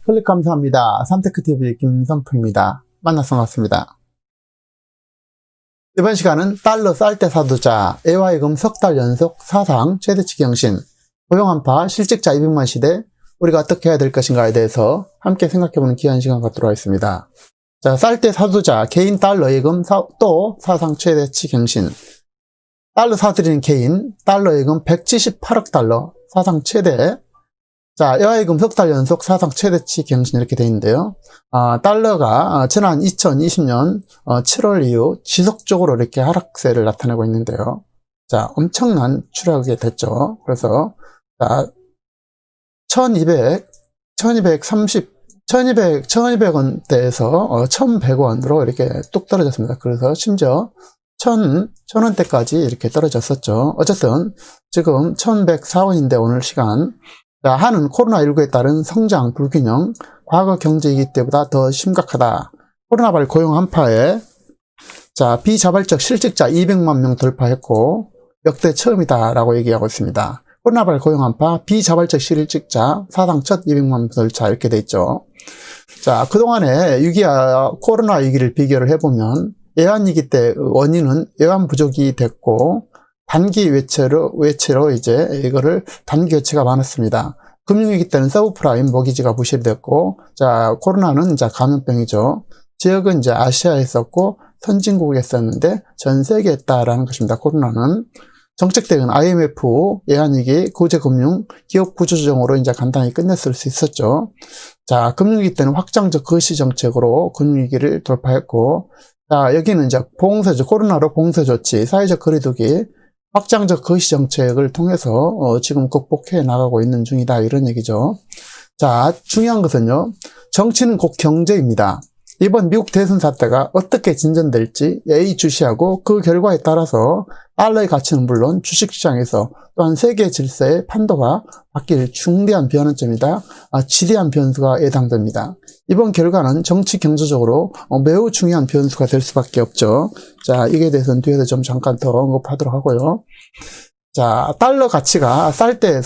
클릭 감사합니다. 삼테크TV 김선프입니다. 만나서 반갑습니다. 이번 시간은 달러 쌀 때 사두자, 애화예금 석 달 연속 사상 최대치 경신, 고용한파 실직자 200만 시대, 우리가 어떻게 해야 될 것인가에 대해서 함께 생각해보는 귀한 시간 갖도록 하겠습니다. 자, 쌀 때 사두자, 개인 달러 예금 또 사상 최대치 경신. 달러 사들이는 개인, 달러 예금 178억 달러, 사상 최대. 자, 애화예금 석 달 연속 사상 최대치 경신 이렇게 되어 있는데요. 달러가 지난 2020년 7월 이후 지속적으로 이렇게 하락세를 나타내고 있는데요. 자, 엄청난 추락이 됐죠. 그래서, 자, 1200원대에서 1100원으로 이렇게 뚝 떨어졌습니다. 그래서 심지어 1000원대까지 이렇게 떨어졌었죠. 어쨌든 지금 1104원인데 오늘 시간. 자, 한은 코로나19에 따른 성장 불균형, 과거 경제위기 때보다 더 심각하다. 코로나발 고용 한파에 자, 비자발적 실직자 200만 명 돌파했고 역대 처음이다라고 얘기하고 있습니다. 코로나발 고용 한파, 비자발적 실직자 사상 첫 200만 명 돌파 이렇게 돼 있죠. 자, 그동안의 위기와 코로나 위기를 비교를 해보면 애완위기 때 원인은 애완 부족이 됐고 단기 외채로 이제 이거를 단기 외채가 많았습니다. 금융위기 때는 서브프라임 모기지가 부실됐고, 자, 코로나는 이제 감염병이죠. 지역은 이제 아시아에 있었고, 선진국에 있었는데 전 세계에 있다라는 것입니다. 코로나는. 정책 대응은 IMF, 애완위기, 구제금융, 기업 구조조정으로 이제 간단히 끝냈을 수 있었죠. 자, 금융위기 때는 확장적 거시 정책으로 금융위기를 돌파했고, 자, 여기는 이제 봉쇄조, 코로나로 봉쇄조치, 사회적 거리두기, 확장적 거시 정책을 통해서 지금 극복해 나가고 있는 중이다 이런 얘기죠. 자, 중요한 것은요. 정치는 곧 경제입니다. 이번 미국 대선 사태가 어떻게 진전될지 예의주시하고 그 결과에 따라서 달러의 가치는 물론 주식시장에서 또한 세계 질서의 판도가 바뀔 중대한 변환점이다. 지대한 변수가 예상됩니다. 이번 결과는 정치 경제적으로 매우 중요한 변수가 될 수밖에 없죠. 자, 이게 대해서는 뒤에서 좀 잠깐 더 언급하도록 하고요. 자, 달러 가치가 쌀 때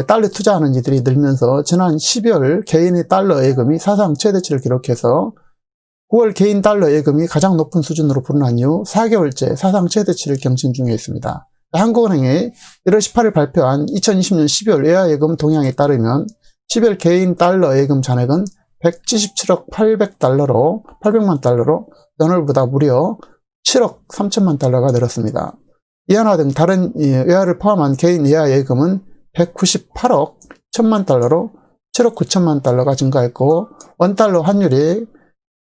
달러 투자하는 이들이 늘면서 지난 12월 개인의 달러 예금이 사상 최대치를 기록해서 9월 개인 달러 예금이 가장 높은 수준으로 불어난 이후 4개월째 사상 최대치를 경신 중에 있습니다. 한국은행이 1월 18일 발표한 2020년 12월 애화예금 동향에 따르면 12월 개인 달러 예금 잔액은 177억 800만 달러로 전월보다 무려 7억 3천만 달러가 늘었습니다. 이하나 등 다른 외화를 포함한 개인 외화 예금은 198억 1천만 달러로 7억 9천만 달러가 증가했고 원달러 환율이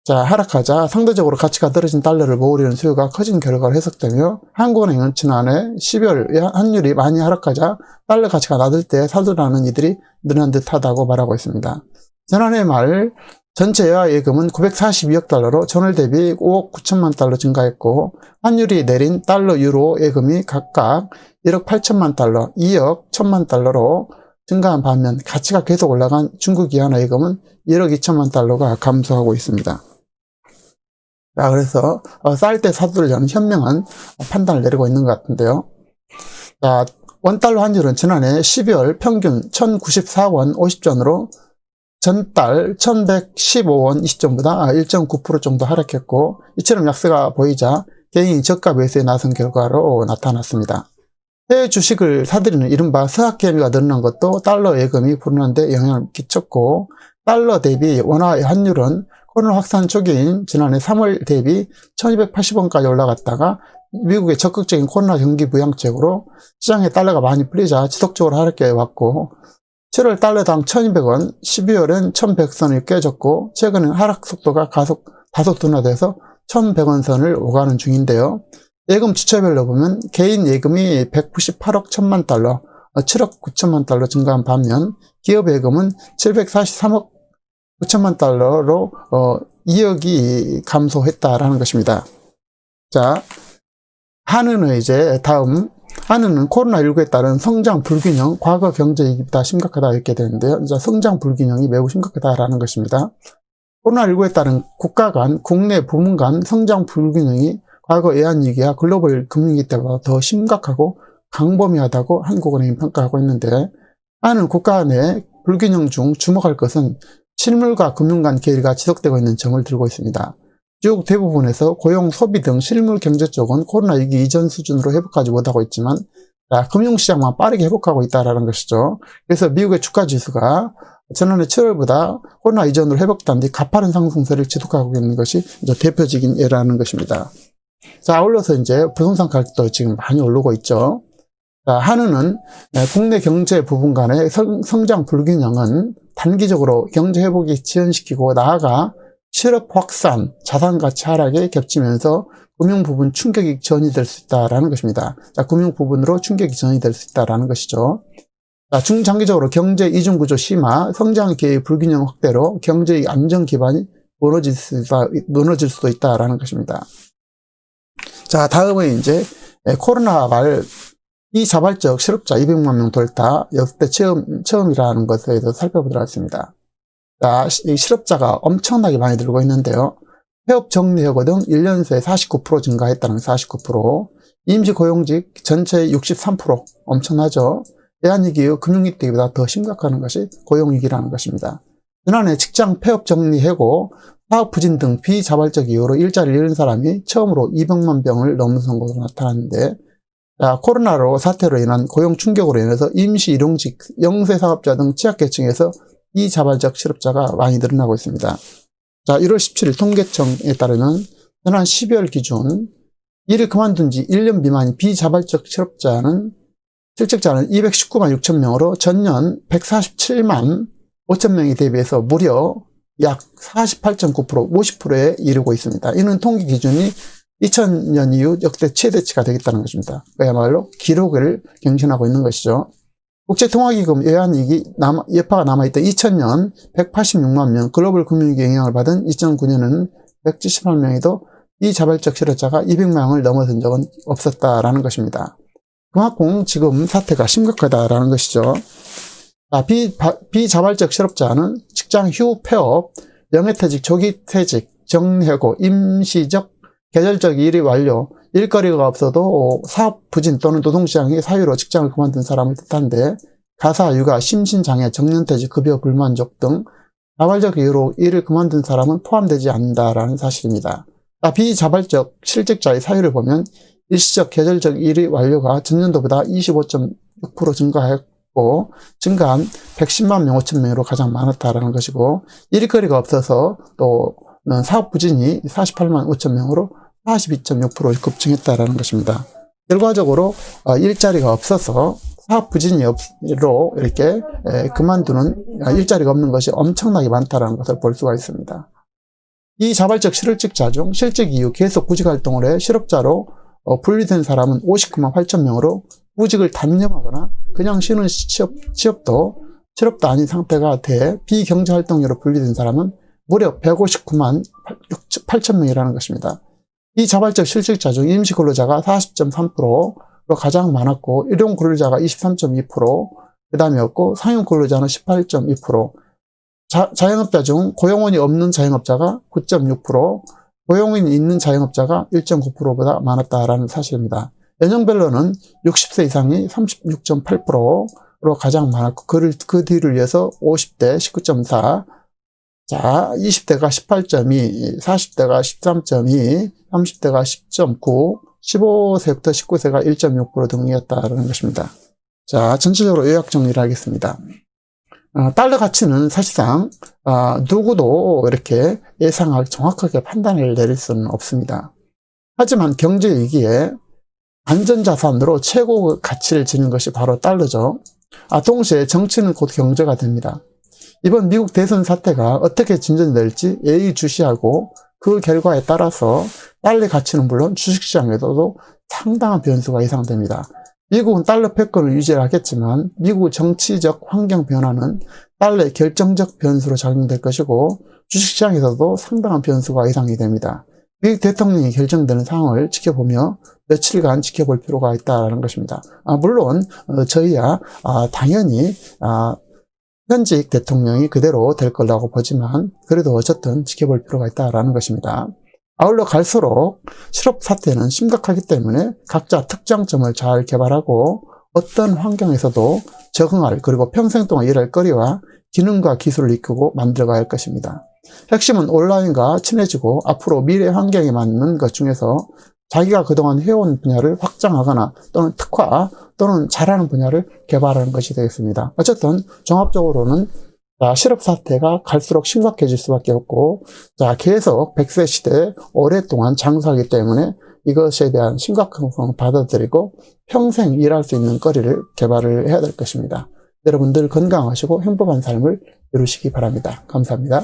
하락하자 상대적으로 가치가 떨어진 달러를 모으려는 수요가 커진 결과로 해석되며 한국은행은 지난해 12월 환율이 많이 하락하자 달러 가치가 낮을 때 사두라는 이들이 늘어난 듯하다고 말하고 있습니다. 지난해 말 전체 외화 예금은 942억 달러로 전월 대비 5억 9천만 달러 증가했고 환율이 내린 달러 유로 예금이 각각 1억 8천만 달러, 2억 1천만 달러로 증가한 반면 가치가 계속 올라간 중국 이하나 예금은 1억 2천만 달러가 감소하고 있습니다. 자, 그래서 쌀 때 사두려는 현명한 판단을 내리고 있는 것 같은데요. 자, 원달러 환율은 지난해 12월 평균 1094원 50전으로 전달 1115원 20전보다 1.9% 정도 하락했고 이처럼 약세가 보이자 개인이 저가 매수에 나선 결과로 나타났습니다. 해외 주식을 사들이는 이른바 서학개미가 늘어난 것도 달러 예금이 불어난 데 영향을 끼쳤고 달러 대비 원화 환율은 코로나 확산 초기인 지난해 3월 대비 1280원까지 올라갔다가 미국의 적극적인 코로나 경기 부양책으로 시장에 달러가 많이 풀리자 지속적으로 하락해 왔고 7월 달러당 1200원, 12월엔 1100선을 깨졌고 최근엔 하락 속도가 다소 둔화돼서 1100원 선을 오가는 중인데요. 예금 주체별로 보면 개인 예금이 198억 1000만 달러, 7억 9천만 달러 증가한 반면 기업 예금은 743억 9천만 달러로 2억이 감소했다라는 것입니다. 자, 한은의 이제 다음 한은은 코로나19에 따른 성장 불균형, 과거 경제위기보다 심각하다 이렇게 되는데요. 성장 불균형이 매우 심각하다라는 것입니다. 코로나19에 따른 국가 간, 국내 부문 간 성장 불균형이 과거 애완위기와 글로벌 금융위기 때보다 더 심각하고 강범위하다고 한국은행이 평가하고 있는데 한은 국가 내 불균형 중 주목할 것은 실물과 금융 간 괴리가 지속되고 있는 점을 들고 있습니다. 쭉 대부분에서 고용, 소비 등 실물 경제 쪽은 코로나19 이전 수준으로 회복하지 못하고 있지만 금융시장만 빠르게 회복하고 있다는 것이죠. 그래서 미국의 주가지수가 지난해 7월보다 코로나 이전으로 회복된 뒤 가파른 상승세를 지속하고 있는 것이 이제 대표적인 예라는 것입니다. 자, 아울러서 이제 부동산 가격도 지금 많이 오르고 있죠. 자, 한은은 국내 경제 부분 간의 성장 불균형은 단기적으로 경제 회복이 지연시키고 나아가 실업 확산, 자산 가치 하락에 겹치면서 금융 부분 충격이 전이될 수 있다라는 것입니다. 자, 금융 부분으로 충격이 전이될 수 있다라는 것이죠. 자, 중장기적으로 경제 이중 구조 심화, 성장 기회의 불균형 확대로 경제의 안정 기반이 무너질 수도 있다라는 것입니다. 자, 다음은 이제 코로나 말 비자발적 실업자 200만 명 돌파 역대 처음이라는 것에 대해서 살펴보도록 하겠습니다. 자, 이 실업자가 엄청나게 많이 늘고 있는데요. 폐업 정리해고 등 1년 새에 49% 증가했다는 49%, 임시고용직 전체의 63%, 엄청나죠. 외환위기 이후 금융위기보다 더 심각한 것이 고용위기라는 것입니다. 지난해 직장 폐업 정리해고, 사업 부진 등 비자발적 이유로 일자리를 잃은 사람이 처음으로 200만 명을 넘는 것으로 나타났는데, 코로나로 사태로 인한 고용 충격으로 인해서 임시 일용직, 영세 사업자 등 취약계층에서 비자발적 실업자가 많이 늘어나고 있습니다. 자, 1월 17일 통계청에 따르면 지난 12월 기준 일을 그만둔 지 1년 미만인 비자발적 실적자는 219만 6천 명으로 전년 147만 5천 명에 대비해서 무려 약 48.9%, 50%에 이르고 있습니다. 이는 통계 기준이 2000년 이후 역대 최대치가 되겠다는 것입니다. 그야말로 기록을 갱신하고 있는 것이죠. 국제통화기금 외환위기 여파가 남아있던 2000년 186만 명, 글로벌 금융위기 영향을 받은 2009년은 178명에도 비자발적 실업자가 200명을 넘어선 적은 없었다라는 것입니다. 그만큼 지금 사태가 심각하다라는 것이죠. 비자발적 실업자는 직장 휴 폐업, 영해퇴직, 조기퇴직, 정리해고, 임시적, 계절적 일이 완료, 일거리가 없어도 사업 부진 또는 노동시장의 사유로 직장을 그만둔 사람을 뜻하는데, 가사, 육아, 심신장애, 정년퇴직, 급여 불만족 등 자발적 이유로 일을 그만둔 사람은 포함되지 않는다라는 사실입니다. 비자발적 실직자의 사유를 보면 일시적, 계절적 일이 완료가 전년도보다 25.6% 증가했고, 증가한 110만 명 5천 명으로 가장 많았다라는 것이고, 일거리가 없어서 또는 사업 부진이 48만 5천 명으로 42.6% 급증했다라는 것입니다. 결과적으로 일자리가 없어서 사업 부진으로 이렇게 그만두는 일자리가 없는 것이 엄청나게 많다는 것을 볼 수가 있습니다. 이 자발적 실직자 중 실직 이후 계속 구직 활동을 해 실업자로 분리된 사람은 59만 8천 명으로 구직을 단념하거나 그냥 쉬는 취업도 아닌 상태가 돼 비경제활동으로 분리된 사람은 무려 159만 8천 명이라는 것입니다. 이 자발적 실직자 중 임시근로자가 40.3%로 가장 많았고, 일용근로자가 23.2%, 그 다음이었고, 상용근로자는 18.2%, 자영업자 중 고용원이 없는 자영업자가 9.6%, 고용원이 있는 자영업자가 1.9%보다 많았다라는 사실입니다. 연령별로는 60세 이상이 36.8%로 가장 많았고, 그 뒤를 이어서 50대 19.4%, 자, 20대가 18.2, 40대가 13.2, 30대가 10.9, 15세부터 19세가 1.6% 등이었다는 것입니다. 자, 전체적으로 요약 정리를 하겠습니다. 달러 가치는 사실상 누구도 이렇게 정확하게 판단을 내릴 수는 없습니다. 하지만 경제 위기에 안전자산으로 최고 가치를 지닌 것이 바로 달러죠. 동시에 정치는 곧 경제가 됩니다. 이번 미국 대선 사태가 어떻게 진전될지 예의주시하고 그 결과에 따라서 달러 가치는 물론 주식시장에서도 상당한 변수가 예상됩니다. 미국은 달러 패권을 유지하겠지만 미국 정치적 환경 변화는 달러의 결정적 변수로 작용될 것이고 주식시장에서도 상당한 변수가 예상이 됩니다. 미국 대통령이 결정되는 상황을 지켜보며 며칠간 지켜볼 필요가 있다는 것입니다. 물론 저희야 당연히 현직 대통령이 그대로 될 거라고 보지만 그래도 어쨌든 지켜볼 필요가 있다는 것입니다. 아울러 갈수록 실업 사태는 심각하기 때문에 각자 특장점을 잘 개발하고 어떤 환경에서도 적응할, 그리고 평생 동안 일할 거리와 기능과 기술을 익히고 만들어가야 할 것입니다. 핵심은 온라인과 친해지고 앞으로 미래 환경에 맞는 것 중에서 자기가 그동안 해온 분야를 확장하거나 또는 특화 또는 잘하는 분야를 개발하는 것이 되겠습니다. 어쨌든 종합적으로는 실업 사태가 갈수록 심각해질 수밖에 없고, 계속 100세 시대에 오랫동안 장수하기 때문에 이것에 대한 심각성을 받아들이고 평생 일할 수 있는 거리를 개발을 해야 될 것입니다. 여러분들 건강하시고 행복한 삶을 이루시기 바랍니다. 감사합니다.